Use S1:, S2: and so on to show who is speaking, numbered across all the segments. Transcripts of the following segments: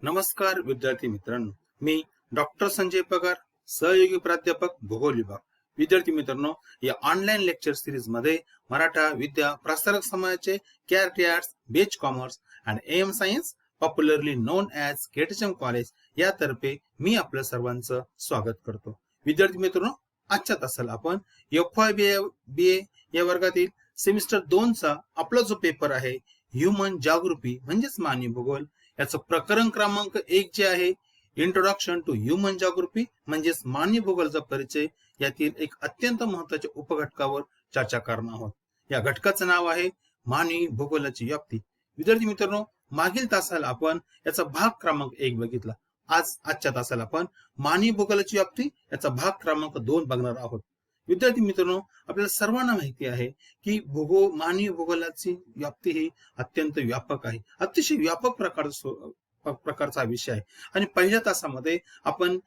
S1: नमस्कार विद्यार्थी मित्रांनो, मी डॉक्टर संजय पगार, सहयोगी प्राध्यापक भूगोल विभाग. विद्यार्थी मित्रांनो, या ऑनलाईन लेक्चर सिरीज मध्ये मराठा विद्या प्रसारक समाजाचे कॅरेट आर्ट्स, बेच commerce and M science, popularly known as KTM college यातर्फे मी आपल्या सर्वांचं स्वागत करतो. विद्यार्थी मित्रांनो, आजच्या तासाला आपण FYBA या वर्गातील सेमिस्टर 2 चा आपला जो पेपर आहे ह्युमन जागृती म्हणजेच मानवी भूगोल याचं प्रकरण क्रमांक 1 जे आहे इंट्रोडक्शन टू ह्युमन जागृती म्हणजेच मानवी भूगोलचा परिचय, यातील एक अत्यंत महत्वाच्या उपघटकावर चर्चा करणार आहोत. या घटकाचं नाव आहे मानवी भूगोलाची व्याप्ती. विद्यार्थी मित्रांनो, मागील तासाला आपण याचा भाग क्रमांक 1 बघितला. आजच्या तासाला आपण मानवी भूगोलाची व्याप्ती याचा भाग क्रमांक 2 बघणार आहोत. विद्यार्थी मित्रांनो, आपल्याला सर्वांना माहिती आहे की मानवी भूगोलाची व्याप्ती ही अत्यंत व्यापक आहे, अतिशय व्यापक प्रकारचा विषय आहे. आणि पहिल्या तासामध्ये आपण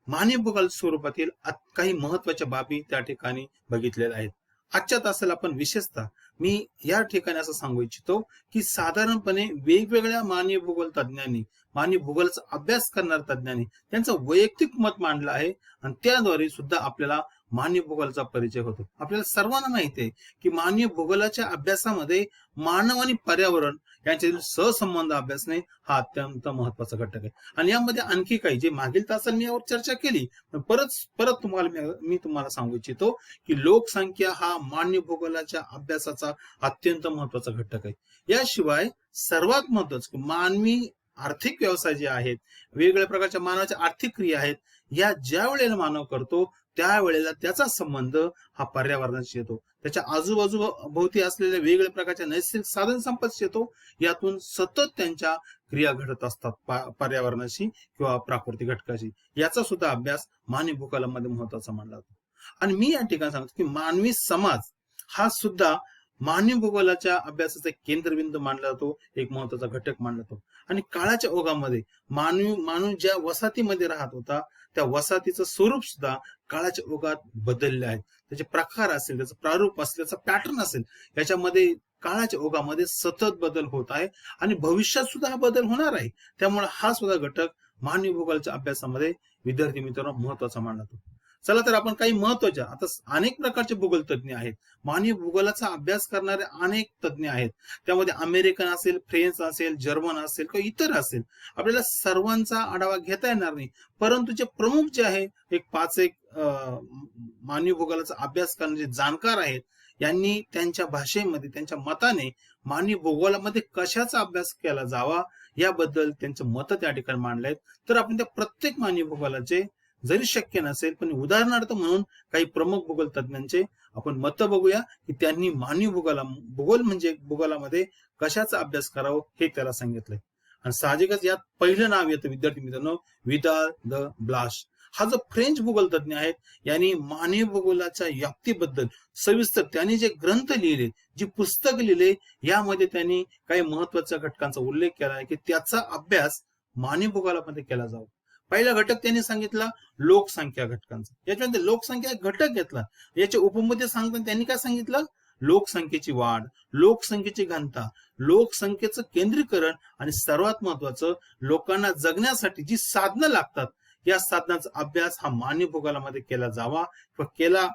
S1: मानवी भूगोल स्वरूपातील काही महत्वाच्या बाबी त्या ठिकाणी बघितलेल्या आहेत. आजच्या तासाला आपण विशेषतः मी या ठिकाणी असं सांगू इच्छितो की साधारणपणे वेगवेगळ्या मानवी भूगोल तज्ञांनी, मानवी भूगोलाचा अभ्यास करणाऱ्या तज्ञांनी त्यांचं वैयक्तिक मत मांडलं आहे आणि त्याद्वारे सुद्धा आपल्याला मानवी भूगोलाचा परिचय होतो. आपल्याला सर्वांना माहिती आहे की मानवी भूगोलाच्या अभ्यासामध्ये मानव आणि पर्यावरण यांच्यातील सहसंबंध अभ्यासणे हा अत्यंत महत्वाचा घटक आहे. आणि यामध्ये आणखी काही जे मागील तासात मी यावर चर्चा केली, परत मी तुम्हाला सांगू इच्छितो की लोकसंख्या हा मानवी भूगोलाच्या अभ्यासाचा अत्यंत महत्वाचा घटक आहे. याशिवाय सर्वात महत्वाचं मानवी आर्थिक व्यवसाय जे आहेत, वेगवेगळ्या प्रकारच्या मानवाच्या आर्थिक क्रिया आहेत, या ज्या वेळेला मानव करतो त्यावेळेला त्याचा संबंध हा पर्यावरणाशी येतो. त्याच्या आजूबाजूभोवती असलेल्या वेगवेगळ्या प्रकारच्या नैसर्गिक साधन संपत्ती येतो. यातून सतत त्यांच्या क्रिया घडत असतात पर्यावरणाशी किंवा प्राकृतिक घटकाशी. याचा सुद्धा अभ्यास मानवी भूगोलामध्ये महत्वाचा मानला जातो. आणि मी या ठिकाणी सांगतो की मानवी समाज हा सुद्धा मानवी भूगोलाच्या अभ्यासाचा केंद्रबिंदू मानला जातो, एक महत्वाचा घटक मानला जातो. आणि काळाच्या ओघामध्ये मानव ज्या वसाहतीमध्ये राहत होता त्या वसाहतीचं स्वरूप सुद्धा काळाच्या ओघात बदलले आहे. त्याचे प्रकार असेल, त्याचं प्रारूप असेल, त्याचा पॅटर्न असेल, याच्यामध्ये काळाच्या ओघामध्ये सतत बदल होत आहे आणि भविष्यात सुद्धा हा बदल होणार आहे. त्यामुळे हा सुद्धा घटक मानवी भूगोलाच्या अभ्यासामध्ये विद्यार्थी मित्रांनो महत्वाचा मानला जातो. चला तर आपण काही महत्वाच्या, आता अनेक प्रकारचे भूगोल तज्ञ आहेत, मानवी भूगोलाचा अभ्यास करणारे अनेक तज्ञ आहेत. त्यामध्ये अमेरिकन असेल, फ्रेंच असेल, जर्मन असेल किंवा इतर असेल. आपल्याला सर्वांचा आढावा घेता येणार नाही, परंतु जे प्रमुख जे आहे एक 5 मानवी भूगोलाचा अभ्यास करणारे जाणकार आहेत, यांनी त्यांच्या भाषेमध्ये त्यांच्या मताने मानवी भूगोलामध्ये कशाचा अभ्यास केला जावा याबद्दल त्यांचं मत त्या ठिकाणी मांडले आहेत. तर आपण त्या प्रत्येक मानवी भूगोलाचे, जरी शक्य नसेल पण उदाहरणार्थ म्हणून काही प्रमुख भूगोल तज्ञांचे आपण मत बघूया की त्यांनी मानवी भूगोलामध्ये कशाचा अभ्यास करावा हे त्याला सांगितलंय. आणि साहजिकच यात पहिलं नाव येतं विद्यार्थी मित्रांनो, विदाल द ब्लाश. हा जो फ्रेंच भूगोल तज्ञ आहेत, यांनी मानवी भूगोलाच्या व्याप्तीबद्दल सविस्तर त्यांनी जे ग्रंथ लिहिले, जी पुस्तक लिहिले, यामध्ये त्यांनी काही महत्वाच्या घटकांचा उल्लेख केला आहे की त्याचा अभ्यास मानवी भूगोलामध्ये केला जावा. पहिला घटक त्यांनी सांगितला लोकसंख्या घटकांचा. याच्यामध्ये लोकसंख्या घटक घेतला. याचे उपमध्ये सांगताना त्यांनी काय सांगितलं, लोकसंख्येची वाढ, लोकसंख्येची घनता, लोकसंख्येचं केंद्रीकरण आणि सर्वात महत्वाचं लोकांना जगण्यासाठी जी साधनं लागतात या साधनांचा अभ्यास हा मानवी भूगोलामध्ये केला जावा किंवा केला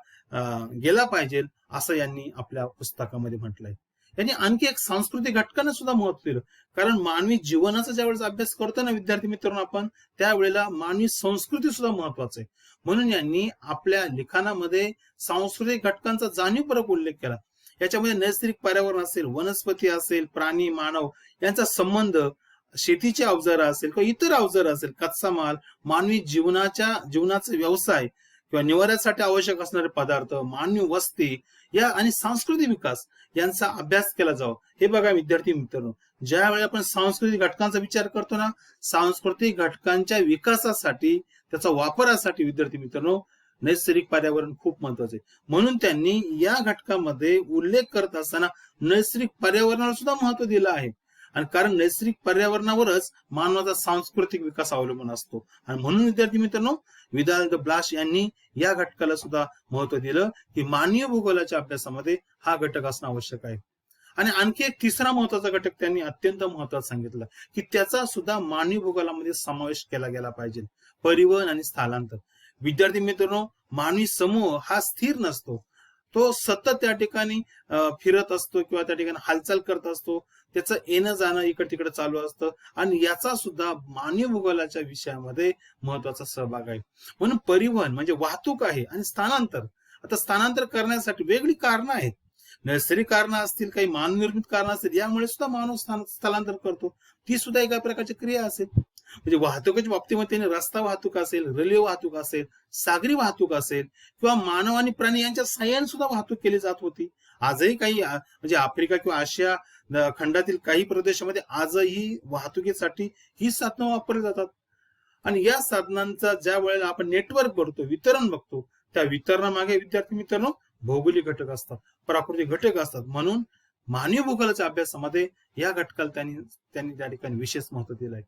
S1: गेला पाहिजे असं यांनी आपल्या पुस्तकामध्ये म्हटलंय. यांनी आणखी एक सांस्कृतिक घटकांना सुद्धा महत्व दिलं, कारण मानवी जीवनाचा ज्यावेळेस अभ्यास करतो ना विद्यार्थी मित्रांनो आपण, त्यावेळेला मानवी संस्कृती सुद्धा महत्वाचं आहे. म्हणून यांनी आपल्या लिखाणामध्ये सांस्कृतिक घटकांचा जाणीवपूर्वक उल्लेख केला. याच्यामध्ये नैसर्गिक पर्यावरण असेल, वनस्पती असेल, प्राणी, मानव यांचा संबंध, शेतीचे अवजार असेल किंवा इतर अवजार असेल, कच्चा माल, मानवी जीवनाचा व्यवसाय किंवा निवाऱ्यासाठी आवश्यक असणारे पदार्थ, मानवी वस्ती या आणि सांस्कृतिक विकास यांचा अभ्यास केला जावा. हे बघा विद्यार्थी मित्रांनो, ज्या वेळी आपण सांस्कृतिक घटकांचा विचार करतो ना, सांस्कृतिक घटकांच्या विकासासाठी, त्याचा वापरासाठी विद्यार्थी मित्रांनो नैसर्गिक पर्यावरण खूप महत्वाचे. म्हणून त्यांनी या घटकामध्ये उल्लेख करत असताना नैसर्गिक पर्यावरणाला सुद्धा महत्व दिलं आहे. आणि कारण नैसर्गिक पर्यावरणावरच मानवाचा सांस्कृतिक विकास अवलंबून असतो. आणि म्हणून विद्यार्थी मित्रांनो विदाल द ब्लाश यांनी या घटकाला सुद्धा महत्व दिलं की मानवी भूगोलाच्या अभ्यासामध्ये हा घटक असणं आवश्यक आहे. आणि आणखी एक तिसरा महत्वाचा घटक त्यांनी अत्यंत महत्वाचा सांगितलं की त्याचा सुद्धा मानवी भूगोलामध्ये समावेश केला गेला पाहिजे, परिवहन आणि स्थलांतर. विद्यार्थी मित्रांनो, मानवी समूह हा स्थिर नसतो, तो सतत त्या ठिकाणी फिरत असतो किंवा त्या ठिकाणी हालचाल करत असतो, त्याचं येणं जाणं इकडे तिकडे चालू असतं आणि याचा सुद्धा मानवी भूगोलाच्या विषयामध्ये महत्वाचा सहभाग आहे. म्हणून परिवहन म्हणजे वाहतूक आहे आणि स्थलांतर. आता स्थलांतर करण्यासाठी वेगळी कारणं आहेत, नैसर्गिक कारणं असतील, काही मानवनिर्मित कारणं असतील, यामुळे सुद्धा मानव स्थलांतर करतो, ती सुद्धा एका प्रकारची क्रिया असेल. म्हणजे वाहतुकीच्या बाबतीमध्ये रस्ता वाहतूक असेल, रेल्वे वाहतूक असेल, सागरी वाहतूक असेल किंवा मानव आणि प्राणी यांच्या साह्याने सुद्धा वाहतूक केली जात होती. आजही काही म्हणजे आफ्रिका किंवा आशिया खंडातील काही प्रदेशामध्ये आजही वाहतुकीसाठी ही साधनं वापरली जातात. आणि या साधनांचा ज्या वेळेला आपण नेटवर्क बघतो, वितरण बघतो, त्या वितरणामागे विद्यार्थी मित्रांनो भौगोलिक घटक असतात, प्राकृतिक घटक असतात. म्हणून मानवी भूगोलाच्या अभ्यासामध्ये या घटकाला त्यांनी त्या ठिकाणी विशेष महत्व दिलं आहे.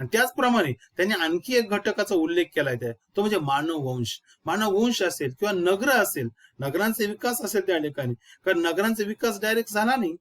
S1: आणि त्याचप्रमाणे त्यांनी आणखी एक घटकाचा उल्लेख केलाय, तो म्हणजे मानववंश. मानववंश असेल किंवा नगर असेल, नगरांचा विकास असेल त्या ठिकाणी, कारण नगरांचा विकास डायरेक्ट झाला नाही.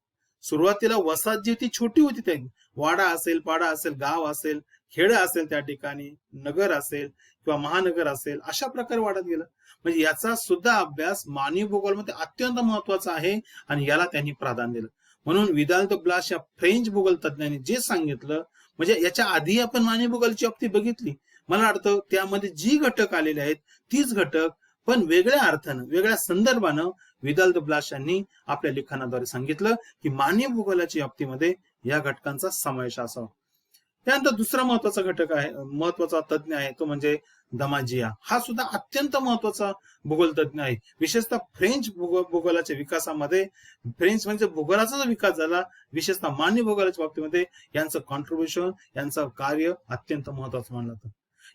S1: सुरुवातीला वसाहत जी ती छोटी होती, त्या वाडा असेल, पाडा असेल, गाव असेल, खेड असेल, त्या ठिकाणी नगर असेल किंवा महानगर असेल, अशा प्रकारे वाढत गेलं. म्हणजे याचा सुद्धा अभ्यास मानवी भूगोलमध्ये अत्यंत महत्वाचा आहे आणि याला त्यांनी प्राधान्य दिलं. म्हणून विदाल द ब्लास या फ्रेंच भूगोल तज्ञांनी जे सांगितलं, म्हणजे याच्या आधी आपण मानवी भूगोलची बाबती बघितली, मला वाटतं त्यामध्ये जी घटक आलेले आहेत तीच घटक पण वेगळ्या अर्थानं, वेगळ्या संदर्भानं विदाल द ब्लास यांनी आपल्या लिखाणाद्वारे सांगितलं की मानवी भूगोलाच्या बाबतीमध्ये या घटकांचा समावेश असावा. त्यानंतर दुसरा महत्वाचा घटक आहे, महत्वाचा तज्ञ आहे, तो म्हणजे दमाजिया. हा सुद्धा अत्यंत महत्वाचा भूगोल तज्ञ आहे. विशेषतः फ्रेंच भूगोलाच्या विकासामध्ये, फ्रेंच म्हणजे भूगोलाचा जो विकास झाला, विशेषतः मानवी भूगोलाच्या बाबतीमध्ये यांचं कॉन्ट्रीब्युशन, यांचं कार्य अत्यंत महत्वाचं मानलं जातं.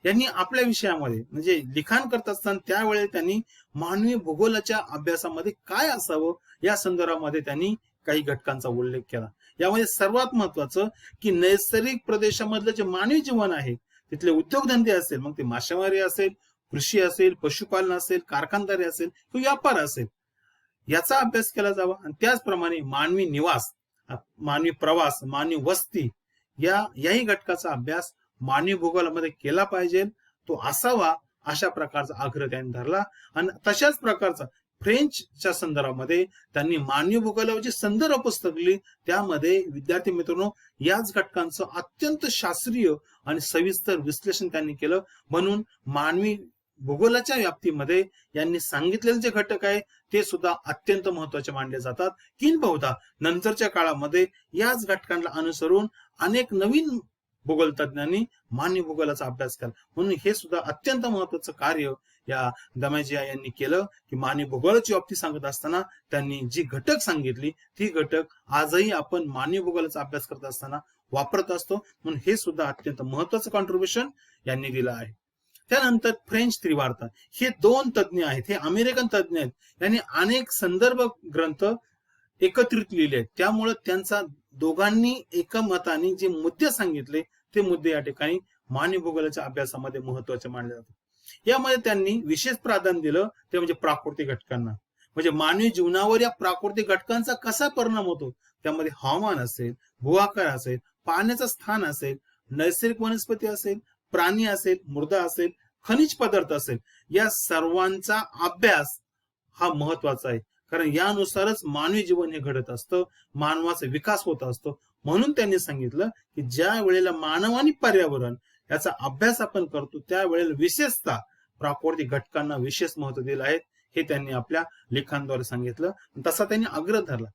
S1: यांनी आपल्या विषयामध्ये म्हणजे लिखाण करत असताना त्यावेळेस त्यांनी मानवी भूगोलाच्या अभ्यासामध्ये काय असावं या संदर्भामध्ये त्यांनी काही घटकांचा उल्लेख केला. यामध्ये सर्वात महत्वाचं की नैसर्गिक प्रदेशामधलं जे मानवी जीवन आहे, तिथले उद्योगधंदे असेल, मग ते मासेमारी असेल, कृषी असेल, पशुपालन असेल, कारखानदारी असेल किंवा व्यापार असेल, याचा अभ्यास केला जावा. आणि त्याचप्रमाणे मानवी निवास, मानवी प्रवास, मानवी वस्ती याही घटकाचा अभ्यास मानवी भूगोलामध्ये केला पाहिजे, तो असावा, अशा प्रकारचा आग्रह त्यांनी धरला. आणि तशाच प्रकारचा फ्रेंचच्या संदर्भामध्ये त्यांनी मानवी भूगोलाची संदर्भ पुस्तक लिहिली, त्यामध्ये विद्यार्थी मित्रांनो याच घटकांचं अत्यंत शास्त्रीय आणि सविस्तर विश्लेषण त्यांनी केलं. म्हणून मानवी भूगोलाच्या व्याप्तीमध्ये यांनी सांगितलेले जे घटक आहे ते सुद्धा अत्यंत महत्वाचे मानले जातात. किंबहुना नंतरच्या काळामध्ये याच घटकांना अनुसरून अनेक नवीन भूगोल तज्ञांनी मानवी भूगोलाचा अभ्यास केला. म्हणून हे सुद्धा अत्यंत महत्वाचं कार्य या दमाजिया यांनी केलं की मानवी भूगोलाची बाबतीत सांगत असताना त्यांनी जी घटक सांगितली ती घटक आजही आपण मानवी भूगोलाचा अभ्यास करत असताना वापरत असतो. म्हणून हे सुद्धा अत्यंत महत्वाचं कॉन्ट्रीब्युशन यांनी दिलं आहे. त्यानंतर फ्रेंच त्रिवार्ता, हे दोन तज्ञ आहेत, हे अमेरिकन तज्ञ आहेत. यांनी अनेक संदर्भ ग्रंथ एकत्रित लिहिले आहेत. त्यामुळे त्यांचा दोघांनी एकमताने जे मुद्दे सांगितले ते मुद्दे या ठिकाणी मानवी भूगोलाच्या अभ्यासामध्ये महत्वाचे मानले जातात. यामध्ये त्यांनी विशेष प्राधान्य दिलं ते म्हणजे प्राकृतिक घटकांना. म्हणजे मानवी जीवनावर या प्राकृतिक घटकांचा कसा परिणाम होतो, त्यामध्ये हवामान असेल, भूआकार असेल, पाण्याचं स्थान असेल, नैसर्गिक वनस्पती असेल, प्राणी असेल, मृदा असेल, खनिज पदार्थ असेल, या सर्वांचा अभ्यास हा महत्वाचा आहे. कारण यानुसारच मानवी जीवन हे घडत असतं, मानवाचा विकास होत असतो. म्हणून त्यांनी सांगितलं की ज्या वेळेला मानव आणि पर्यावरण याचा अभ्यास आपण करतो त्यावेळेला विशेषतः प्राकृतिक घटकांना विशेष महत्व दिलं आहे, हे त्यांनी आपल्या लेखांद्वारे सांगितलं. तसा त्यांनी आग्रह धरला.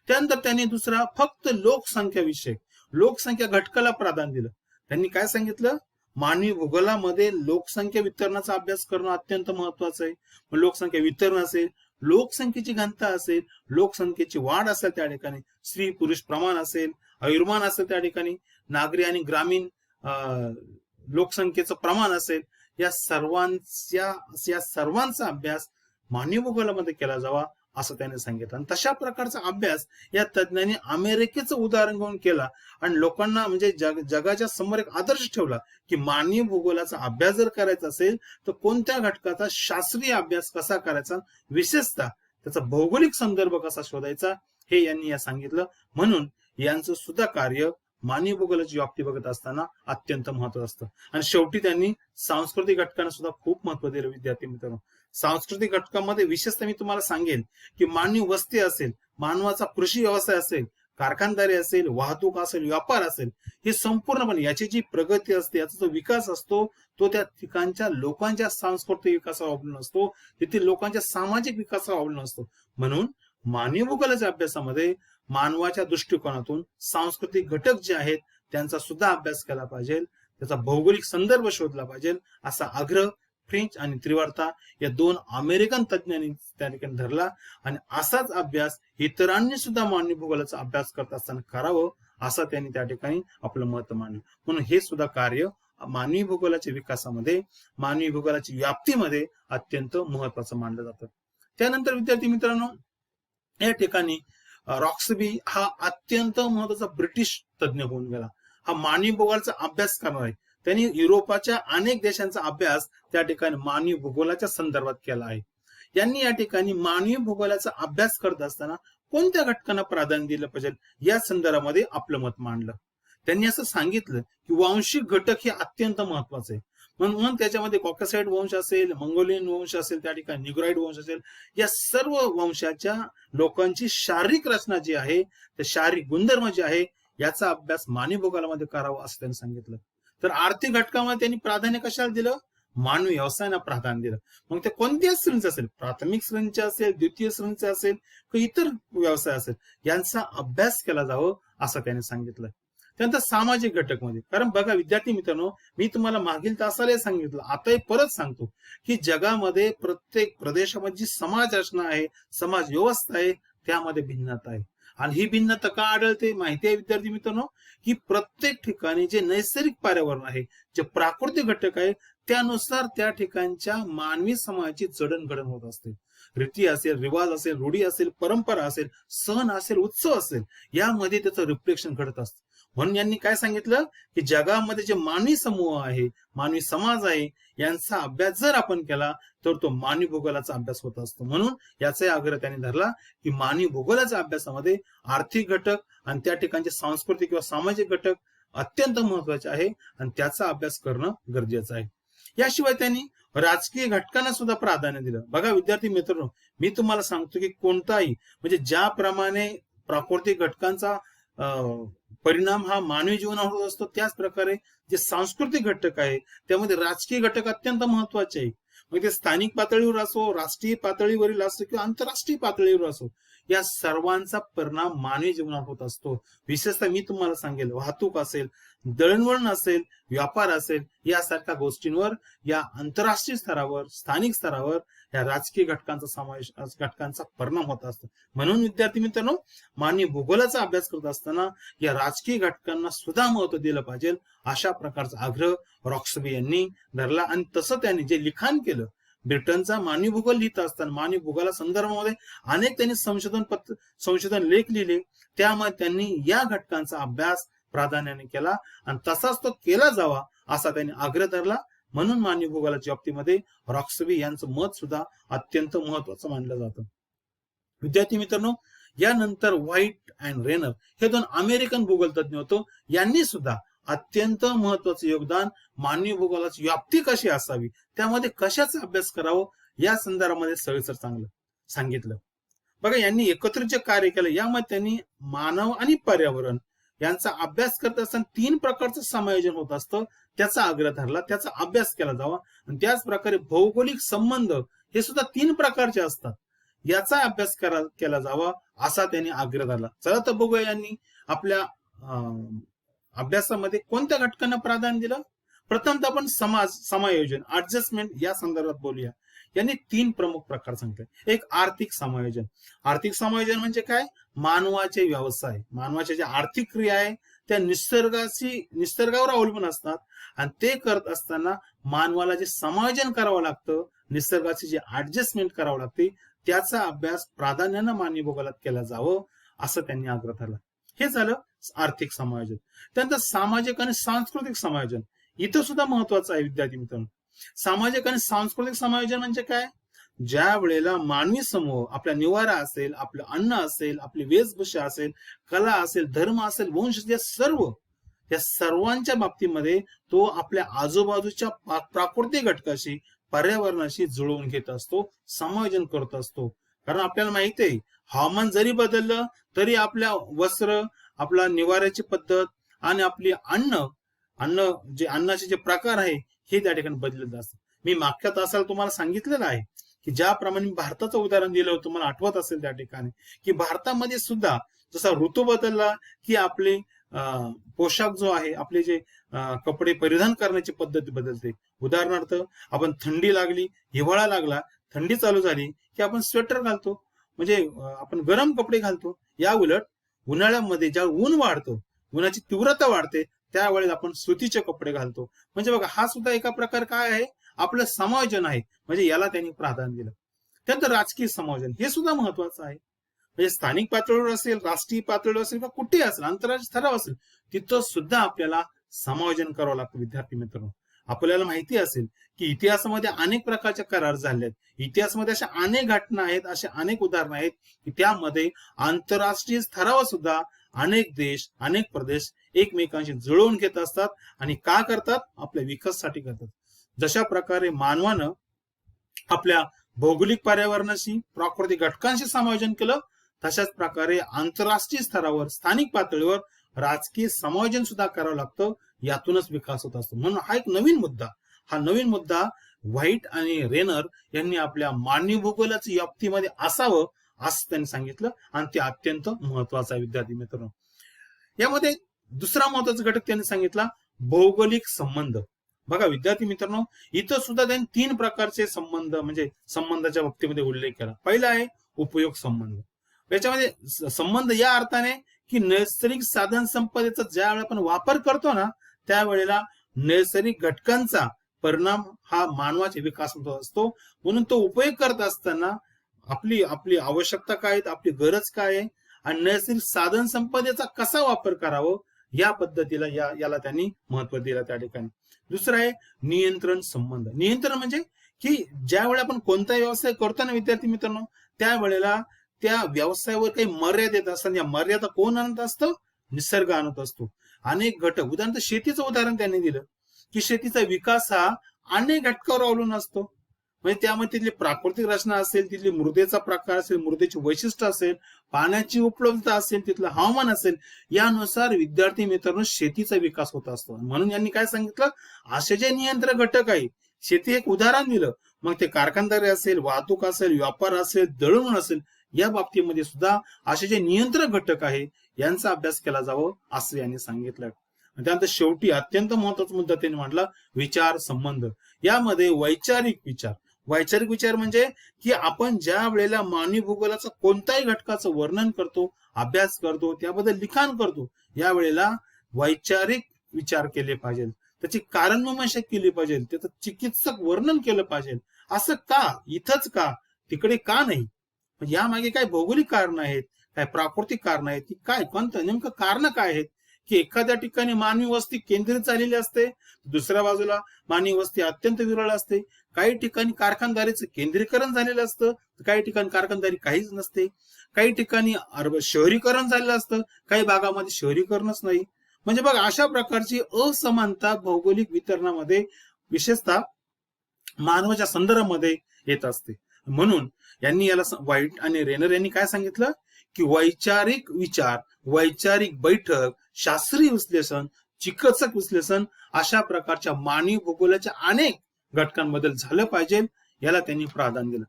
S1: त्यानंतर त्यांनी दुसरा फक्त लोकसंख्या विषय, लोकसंख्या घटकाला प्राधान्य दिलं. त्यांनी काय सांगितलं, मानवी भूगोलामध्ये लोकसंख्या वितरणाचा अभ्यास करणं अत्यंत महत्वाचं आहे. लोकसंख्या वितरण असेल, लोकसंख्येची घनता असेल, लोकसंख्येची वाढ असेल, त्या ठिकाणी स्त्री पुरुष प्रमाण असेल, आयुर्मान असेल, त्या ठिकाणी नागरी आणि ग्रामीण लोकसंख्येचं प्रमाण असेल, या सर्वांचा अभ्यास मानवी भूगोलामध्ये केला जावा असं त्याने सांगितलं. आणि तशा प्रकारचा अभ्यास या तज्ञांनी अमेरिकेचं उदाहरण घेऊन केला आणि लोकांना म्हणजे जगाच्या समोर एक आदर्श ठेवला की मानवी भूगोलाचा अभ्यास जर करायचा असेल तर कोणत्या घटकाचा शास्त्रीय अभ्यास कसा करायचा, विशेषतः त्याचा भौगोलिक संदर्भ कसा शोधायचा, हे यांनी या सांगितलं. म्हणून यांचं सुद्धा कार्य मानवी भूगोलाची व्याप्ती बघत असताना अत्यंत महत्वाचं असतं. आणि शेवटी त्यांनी सांस्कृतिक घटकांना सुद्धा खूप महत्व दिलं. विद्यार्थी मित्रांनो, सांस्कृतिक घटकामध्ये विशेषतः मी तुम्हाला सांगेन की मानवी वस्ती असेल, मानवाचा कृषी व्यवसाय असेल, कारखानदारी असेल, वाहतूक असेल, व्यापार असेल, हे संपूर्णपणे याची जी प्रगती असते, याचा जो विकास असतो, तो त्या ठिकाणच्या लोकांच्या सांस्कृतिक विकासावर अवलंबून असतो, तेथील लोकांच्या सामाजिक विकासावर अवलंबून असतो. म्हणून मानवी भूगोलाच्या अभ्यासामध्ये मानवाच्या दृष्टिकोनातून सांस्कृतिक घटक जे आहेत त्यांचा सुद्धा अभ्यास केला पाहिजे, त्याचा भौगोलिक संदर्भ शोधला पाहिजे, असा आग्रह फ्रेंच आणि त्रिवार्ता या दोन अमेरिकन तज्ञांनी त्या ठिकाणी धरला. आणि असाच अभ्यास इतरांनी सुद्धा मानवी भूगोलाचा अभ्यास करत असताना करावं, असं त्यांनी त्या ठिकाणी आपलं मत मांडलं. म्हणून हे सुद्धा कार्य मानवी भूगोलाच्या विकासामध्ये, मानवी भूगोलाची व्याप्तीमध्ये अत्यंत महत्वाचं मानलं जातं. त्यानंतर विद्यार्थी मित्रांनो, या ठिकाणी रॉक्सबी हा अत्यंत महत्वाचा ब्रिटिश तज्ञ होऊन गेला. हा मानवी भूगोलाचा अभ्यास करणार आहे. त्यांनी युरोपाच्या अनेक देशांचा अभ्यास त्या ठिकाणी मानवी भूगोलाच्या संदर्भात केला आहे. यांनी या ठिकाणी मानवी भूगोलाचा अभ्यास करत असताना कोणत्या घटकांना प्राधान्य दिलं पाहिजे या संदर्भामध्ये आपलं मत मांडलं. त्यांनी असं सांगितलं की वांशिक घटक हे अत्यंत महत्वाचे आहे. म्हणून त्याच्यामध्ये कॉकसाइड वंश असेल, मंगोलियन वंश असेल, त्या ठिकाणी निग्राइड वंश असेल, या सर्व वंशाच्या लोकांची शारीरिक रचना जी आहे, ते शारीरिक गुणधर्म जे आहे, याचा अभ्यास मानवी भूगोलामध्ये करावा असं त्यांनी सांगितलं. तर आर्थिक घटकामध्ये त्यांनी प्राधान्य कशाला दिलं? मानवी व्यवसायांना प्राधान्य दिलं. मग ते कोणत्या श्रेणीचे असेल, प्राथमिक श्रेणीचे असेल, द्वितीय श्रेणीचे असेल किंवा इतर व्यवसाय असेल, यांचा अभ्यास केला जावं असं त्यांनी सांगितलं. त्यानंतर सामाजिक घटक मध्ये, कारण बघा विद्यार्थी मित्रांनो, मी तुम्हाला मागील तासाला सांगितलं, आता परत सांगतो की जगामध्ये प्रत्येक प्रदेशामध्ये जी समाज रचना आहे, समाज व्यवस्था आहे, त्यामध्ये भिन्नता आहे. आणि ही भिन्नता का आढळते माहिती आहे विद्यार्थी मित्रांनो, की प्रत्येक ठिकाणी जे नैसर्गिक पर्यावरण आहे, जे प्राकृतिक घटक आहे, त्यानुसार त्या ठिकाणच्या मानवी समाजाची जडणघडण होत असते. रीती असेल, रिवाज असेल, रूढी असेल, परंपरा असेल, सण असेल, उत्सव असेल, यामध्ये त्याचं रिफ्लेक्शन घडत असतं. म्हणून यांनी काय सांगितलं की जगामध्ये जे मानवी समूह आहे, मानवी समाज आहे, यांचा अभ्यास जर आपण केला तर तो मानवी भूगोलाचा अभ्यास होत असतो. म्हणून याचाही आग्रह त्यांनी धरला की मानवी भूगोलाच्या अभ्यासामध्ये आर्थिक घटक आणि त्या ठिकाणचे सांस्कृतिक किंवा सामाजिक घटक अत्यंत महत्वाचे आहे आणि त्याचा अभ्यास करणं गरजेचं आहे. याशिवाय त्यांनी राजकीय घटकांना सुद्धा प्राधान्य दिलं. बघा विद्यार्थी मित्रांनो, मी तुम्हाला सांगतो की कोणताही म्हणजे ज्याप्रमाणे प्राकृतिक घटकांचा परिणाम हा मानवी जीवनावर होत असतो, त्याच प्रकारे जे सांस्कृतिक घटक आहे त्यामध्ये राजकीय घटक अत्यंत महत्वाचे आहे. मग ते स्थानिक पातळीवर असो, राष्ट्रीय पातळीवरील असो किंवा आंतरराष्ट्रीय पातळीवर असो, या सर्वांचा परिणाम मानवी जीवनावर होत असतो. विशेषतः मी तुम्हाला सांगेल, वाहतूक असेल, दळणवळण असेल, व्यापार असेल, यासारख्या गोष्टींवर या आंतरराष्ट्रीय स्तरावर, स्थानिक स्तरावर या राजकीय घटकांचा परिणाम होत असतो. म्हणून विद्यार्थी मित्रांनो, मानवी भूगोलाचा अभ्यास करत असताना या राजकीय घटकांना सुद्धा महत्व दिलं पाहिजे, अशा प्रकारचा आग्रह रॉक्सबी यांनी धरला. आणि तसं त्यांनी जे लिखाण केलं, ब्रिटनचा मानवी भूगोल लिहित असताना मानवी भूगोला संदर्भामध्ये अनेक त्यांनी संशोधन लेख लिहिले, त्यामध्ये त्यांनी या घटकांचा अभ्यास प्राधान्याने केला आणि तसाच तो केला जावा असा त्यांनी आग्रह धरला. म्हणून मानवी भूगोलाच्या बाबतीमध्ये रॉक्सबी यांचं मत सुद्धा अत्यंत महत्वाचं मानलं जातं. विद्यार्थी मित्रांनो, यानंतर व्हाईट अँड रेनर हे दोन अमेरिकन भूगोल तज्ञ होतो. यांनी सुद्धा अत्यंत महत्वाचं योगदान मानवी भूगोलाची व्याप्ती कशी असावी, त्यामध्ये कशाचा अभ्यास करावं या संदर्भामध्ये सविस्तर चांगलं सांगितलं. बघा, यांनी एकत्रित जे कार्य केलं, यामध्ये त्यांनी मानव आणि पर्यावरण यांचा अभ्यास करत असताना 3 प्रकारचं समायोजन होत असतं, त्याचा आग्रह धरला, त्याचा अभ्यास केला जावा. आणि त्याच प्रकारे भौगोलिक संबंध हे सुद्धा 3 प्रकारचे असतात, याचा अभ्यास केला जावा असा त्यांनी आग्रह धरला. चला तर बघूया यांनी आपल्या अभ्यासामध्ये कोणत्या घटकांना प्राधान्य दिलं. प्रथमतः आपण समायोजन, ऍडजस्टमेंट या संदर्भात बोलूया. यांनी 3 प्रमुख प्रकार सांगितले. एक आर्थिक समायोजन. आर्थिक समायोजन म्हणजे काय? मानवाचे व्यवसाय, मानवाच्या ज्या आर्थिक क्रिया आहे त्या निसर्गावर अवलंबून असतात आणि ते करत असताना मानवाला जे समायोजन करावं लागतं, निसर्गाची जे ऍडजस्टमेंट करावं लागते, त्याचा अभ्यास प्राधान्यानं मानवी भूगोलात केला जावं असं त्यांनी आग्रह धरला. हे झालं आर्थिक समायोजन. त्यानंतर सामाजिक आणि सांस्कृतिक समायोजन इथं सुद्धा महत्वाचं आहे विद्यार्थी मित्रांनो. सामाजिक आणि सांस्कृतिक समायोजन म्हणजे काय? ज्या वेळेला मानवी समूह आपला निवारा असेल, आपलं अन्न असेल, आपली वेशभूषा असेल, कला असेल, धर्म असेल, वंश, या सर्वांच्या बाबतीमध्ये तो आपल्या आजूबाजूच्या प्राकृतिक घटकाशी, पर्यावरणाशी जुळवून घेत असतो, समायोजन करत असतो. कारण आपल्याला माहिती आहे हवामान जरी बदललं तरी आपल्या वस्त्र, आपला निवाऱ्याची पद्धत आणि आपली अन्नाचे जे प्रकार आहे हे त्या ठिकाणी बदलत असतात. मी मागच्या तासाला तुम्हाला सांगितलेलं आहे की ज्याप्रमाणे मी भारताचं उदाहरण दिलं होतं, तुम्हाला आठवत असेल त्या ठिकाणी, की भारतामध्ये सुद्धा जसा ऋतू बदलला की आपले पोशाख जो आहे, आपले जे कपडे परिधान करण्याची पद्धती बदलते. उदाहरणार्थ आपण थंडी लागली, हिवाळा लागला, थंडी चालू झाली की आपण स्वेटर घालतो, म्हणजे आपण गरम कपडे घालतो. या उलट उन्हाळ्यामध्ये ज्या ऊन वाढतो, उन्हाची तीव्रता वाढते, त्यावेळेस आपण सुतीचे कपडे घालतो. म्हणजे बघा हा सुद्धा एका प्रकार काय आहे, आपलं समायोजन आहे. म्हणजे याला त्यांनी प्राधान्य दिलं. त्यानंतर राजकीय समायोजन हे सुद्धा महत्वाचं आहे. म्हणजे स्थानिक पातळीवर असेल, राष्ट्रीय पातळीवर असेल, किंवा कुठे असेल, आंतरराष्ट्रीय स्तरावर असेल, तिथं सुद्धा आपल्याला समायोजन करावं लागतं. विद्यार्थी मित्रांनो, आपल्याला माहिती असेल की इतिहासामध्ये अनेक प्रकारचे करार झाले आहेत. इतिहासामध्ये अशा अनेक घटना आहेत, असे अनेक उदाहरणं आहेत की त्यामध्ये आंतरराष्ट्रीय स्तरावर सुद्धा अनेक देश, अनेक प्रदेश एकमेकांशी जुळवून घेत असतात. आणि का करतात? आपल्या विकासासाठी करतात. जशा प्रकारे मानवानं आपल्या भौगोलिक पर्यावरणाशी, प्राकृतिक घटकांशी समायोजन केलं, तशाच प्रकारे आंतरराष्ट्रीय स्तरावर, स्थानिक पातळीवर राजकीय समायोजन सुद्धा करावं लागतं. यातूनच विकास होत असतो. म्हणून हा एक नवीन मुद्दा व्हाईट आणि रेनर यांनी आपल्या मानवी भूगोलाच्या व्याप्तीमध्ये असावं असं त्यांनी सांगितलं, आणि ते अत्यंत महत्वाचं आहे. विद्यार्थी मित्रांनो, यामध्ये दुसरा महत्वाचा घटक त्यांनी सांगितला, भौगोलिक संबंध. बघा विद्यार्थी मित्रांनो, इथं सुद्धा त्यांनी 3 प्रकारचे संबंध, म्हणजे संबंधाच्या बाबतीमध्ये उल्लेख केला. पहिला आहे उपयोग संबंध. याच्यामध्ये संबंध या अर्थाने की नैसर्गिक साधन संपदेचा ज्या वेळेला आपण वापर करतो ना, त्यावेळेला नैसर्गिक घटकांचा परिणाम हा मानवाच्या विकासात असतो. म्हणून तो उपयोग करत असताना आपली आवश्यकता काय आहे, आपली गरज काय आहे, आणि नैसर्गिक साधन संपदेचा कसा वापर करावं, या पद्धतीला याला त्यांनी महत्व दिलं त्या ठिकाणी. दुसरं आहे नियंत्रण संबंध. नियंत्रण म्हणजे की ज्या वेळेला आपण कोणता व्यवसाय करतो ना विद्यार्थी मित्रांनो, त्यावेळेला त्या व्यवसायावर काही मर्यादा येत असतात. या मर्यादा कोण आणत असतं? निसर्ग आणत असतो. अनेक घटक, उदाहरण शेतीचं उदाहरण त्यांनी दिलं की शेतीचा विकास हा अनेक घटकावर अवलंबून असतो. म्हणजे त्यामध्ये तिथली प्राकृतिक रचना असेल, तिथली मृदेचा प्रकार असेल, मृदेची वैशिष्ट्य असेल, पाण्याची उपलब्धता असेल, तिथलं हवामान असेल, यानुसार विद्यार्थी मित्रांनो शेतीचा विकास होत असतो. म्हणून यांनी काय सांगितलं, असे जे नियंत्रण घटक आहे, शेती एक उदाहरण दिलं, मग ते कारखानदारी असेल, वाहतूक असेल, व्यापार असेल, दळणवळण असेल, या बाबतीमध्ये सुद्धा असे जे नियंत्रण घटक आहे यांचा अभ्यास केला जावं असं यांनी सांगितलं. त्यानंतर शेवटी अत्यंत महत्वाचा मुद्दा त्यांनी मांडला, विचार संबंध. यामध्ये वैचारिक विचार म्हणजे की आपण ज्या वेळेला मानवी भूगोलाचा कोणत्याही घटकाचं वर्णन करतो, अभ्यास करतो, त्याबद्दल लिखाण करतो, या वेळेला वैचारिक विचार केले पाहिजे, त्याची कारणमीमांसा केली पाहिजे, त्याचं चिकित्सक वर्णन केलं पाहिजे. असं का, इथंच का, तिकडे का नाही? यामागे काय भौगोलिक कारण आहेत, काय प्राकृतिक कारण आहेत, की काय, कोणतं नेमकं कारण काय आहेत? की एखाद्या ठिकाणी मानवी वस्ती केंद्रित झालेली असते, दुसऱ्या बाजूला मानवी वस्ती अत्यंत विरळ असते. काही ठिकाणी कारखानदारीचं केंद्रीकरण झालेलं असतं, काही ठिकाणी कारखानदारी काहीच नसते. काही ठिकाणी शहरीकरण झालेलं असतं, काही भागामध्ये शहरीकरणच नाही. म्हणजे बघा अशा प्रकारची असमानता भौगोलिक वितरणामध्ये विशेषतः मानवाच्या संदर्भामध्ये येत असते. म्हणून यांनी याला, व्हाईट आणि रेनर यांनी काय सांगितलं की वैचारिक विचार, वैचारिक बैठक, शास्त्रीय विश्लेषण, चिकित्सक विश्लेषण अशा प्रकारच्या मानवी भूगोलाच्या अनेक घटकांबद्दल झालं पाहिजे, याला त्यांनी प्राधान्य दिलं.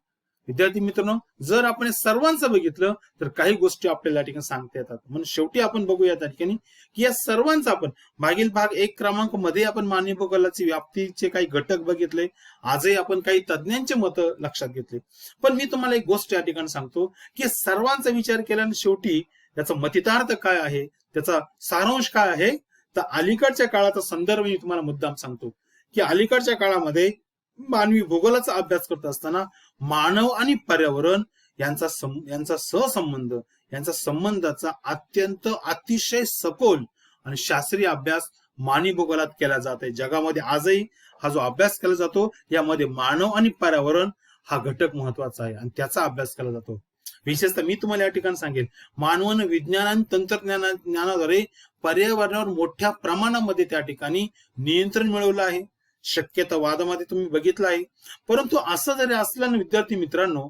S1: विद्यार्थी मित्रांनो, जर आपण सर्वांचं बघितलं तर काही गोष्टी आपल्याला या ठिकाणी सांगता येतात. म्हणून शेवटी आपण बघूया त्या ठिकाणी की या सर्वांचं आपण मागील भाग 1 क्रमांक मध्ये आपण मानवी भूगोलाची व्याप्तीचे काही घटक बघितले. आजही आपण काही तज्ञांचे मत लक्षात घेतले. पण मी तुम्हाला एक गोष्ट या ठिकाणी सांगतो की सर्वांचा विचार केल्याने शेवटी त्याचा मतितार्थ काय आहे, त्याचा सारांश काय आहे, तर अलीकडच्या काळाचा संदर्भ मी तुम्हाला मुद्दाम सांगतो की अलीकडच्या काळामध्ये मानवी भूगोलाचा अभ्यास करत असताना मानव आणि पर्यावरण यांचा सहसंबंध, यांचा संबंधाचा अतिशय सखोल आणि शास्त्रीय अभ्यास मानवी भूगोलात केला जात आहे. जगामध्ये आजही हा जो अभ्यास केला जातो, यामध्ये मानव आणि पर्यावरण हा घटक महत्वाचा आहे आणि त्याचा अभ्यास केला जातो. विशेषतः मी तुम्हाला या ठिकाणी सांगेन, मानवानं विज्ञान आणि तंत्रज्ञानाद्वारे पर्यावरणावर मोठ्या प्रमाणामध्ये त्या ठिकाणी नियंत्रण मिळवलं आहे. शक्यतावादामध्ये तुम्ही बघितलं आहे. परंतु असं जरी असलं ना विद्यार्थी मित्रांनो,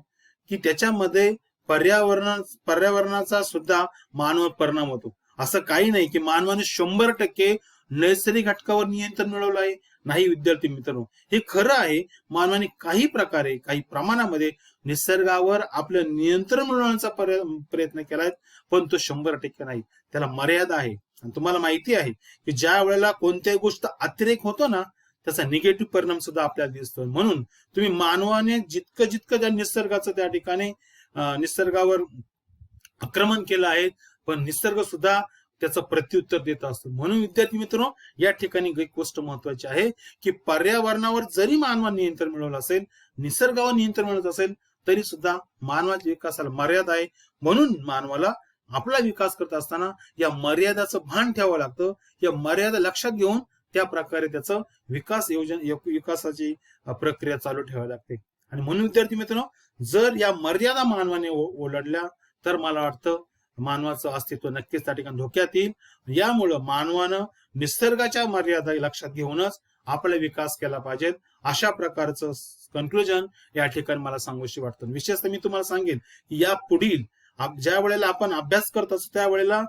S1: की त्याच्यामध्ये पर्यावरणाचा सुद्धा मानवावर परिणाम होतो. असं काही नाही की मानवाने 100% नैसर्गिक घटकावर नियंत्रण मिळवलं आहे. नाही विद्यार्थी मित्रांनो, हे खरं आहे. मानवाने काही प्रकारे काही प्रमाणामध्ये निसर्गावर आपलं नियंत्रण मिळवण्याचा प्रयत्न केलाय, पण तो 100% नाही. त्याला मर्यादा आहे. आणि तुम्हाला माहिती आहे की ज्या वेळेला कोणत्याही गोष्ट अतिरेक होतो ना, त्याचा निगेटिव्ह परिणाम सुद्धा आपल्याला दिसतो. म्हणून तुम्ही मानवाने जितकं त्या निसर्गाचं त्या ठिकाणी निसर्गावर आक्रमण केलं आहे, पण निसर्ग सुद्धा त्याचं प्रत्युत्तर देत असतो. म्हणून विद्यार्थी मित्रांनो, या ठिकाणी एक गोष्ट महत्वाची आहे की पर्यावरणावर जरी मानवाने नियंत्रण मिळवलं असेल, निसर्गावर नियंत्रण मिळवत असेल, तरी सुद्धा मानवाच्या विकासाला मर्यादा आहे. म्हणून मानवाला आपला विकास करत असताना या मर्यादाचं भान ठेवावं लागतं. या मर्यादा लक्षात घेऊन त्या प्रकारे त्याचं विकासाची प्रक्रिया चालू ठेवावी लागते. आणि म्हणून विद्यार्थी मित्रांनो, जर या मर्यादा मानवाने ओलांडल्या तर मला वाटतं मानवाचं अस्तित्व नक्कीच त्या ठिकाणी धोक्यात येईल. यामुळं मानवानं निसर्गाच्या मर्यादा लक्षात घेऊनच आपला विकास केला पाहिजे. अशा प्रकारचं कन्क्लुजन या ठिकाणी मला सांगूशी वाटतं. विशेषतः मी तुम्हाला सांगेन की या पुढील ज्या वेळेला आपण अभ्यास करत असतो त्यावेळेला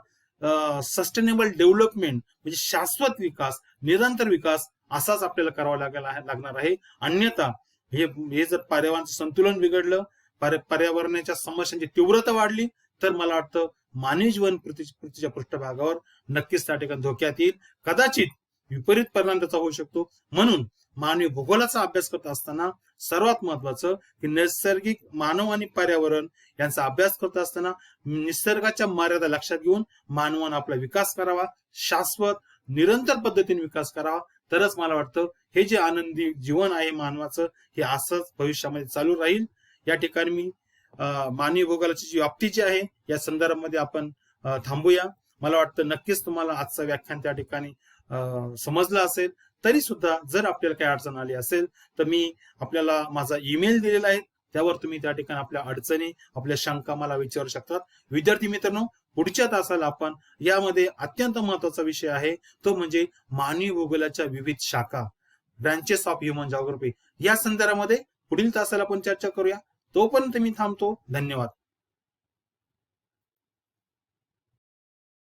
S1: सस्टेनेबल डेव्हलपमेंट म्हणजे शाश्वत विकास, निरंतर विकास असाच आपल्याला करावा लागणार आहे. अन्यथा हे जर पर्यावरणाचं संतुलन बिघडलं, पर्यावरणाच्या समस्यांची तीव्रता वाढली, तर मला वाटतं मानवी जीवन पृथ्वीच्या पृष्ठभागावर नक्कीच त्या ठिकाणी धोक्यात येईल. कदाचित विपरीत परिणाम त्याचा होऊ शकतो. म्हणून मानवी भूगोलाचा अभ्यास करत असताना सर्वात महत्वाचं की नैसर्गिक मानव आणि पर्यावरण यांचा अभ्यास करत असताना निसर्गाच्या मर्यादा लक्षात घेऊन मानवानं आपला विकास करावा, शाश्वत निरंतर पद्धतीने विकास करावा. तरच मला वाटतं हे जे आनंदी जीवन आहे मानवाचं, हे असंच भविष्यामध्ये चालू राहील. या ठिकाणी मी मानवी भूगोलाची जी व्याप्ती जी आहे या संदर्भामध्ये आपण थांबूया. मला वाटतं नक्कीच तुम्हाला आजचं व्याख्यान त्या ठिकाणी समजलं असेल. तरी सुद्धा जर आपल्याला काही अडचण आली असेल तर मी आपल्याला माझा ईमेल दिलेला आहे, त्यावर तुम्ही त्या ठिकाणी आपल्या अडचणी, आपल्या शंका मला विचारू शकतात. विद्यार्थी मित्रांनो, पुढच्या तासाला आपण यामध्ये अत्यंत महत्वाचा विषय आहे, तो म्हणजे मानवी भूगोलाच्या विविध शाखा, ब्रांचेस ऑफ ह्युमन जिओग्राफी, या संदर्भामध्ये पुढील तासाला आपण चर्चा करूया. तोपर्यंत मी थांबतो. धन्यवाद.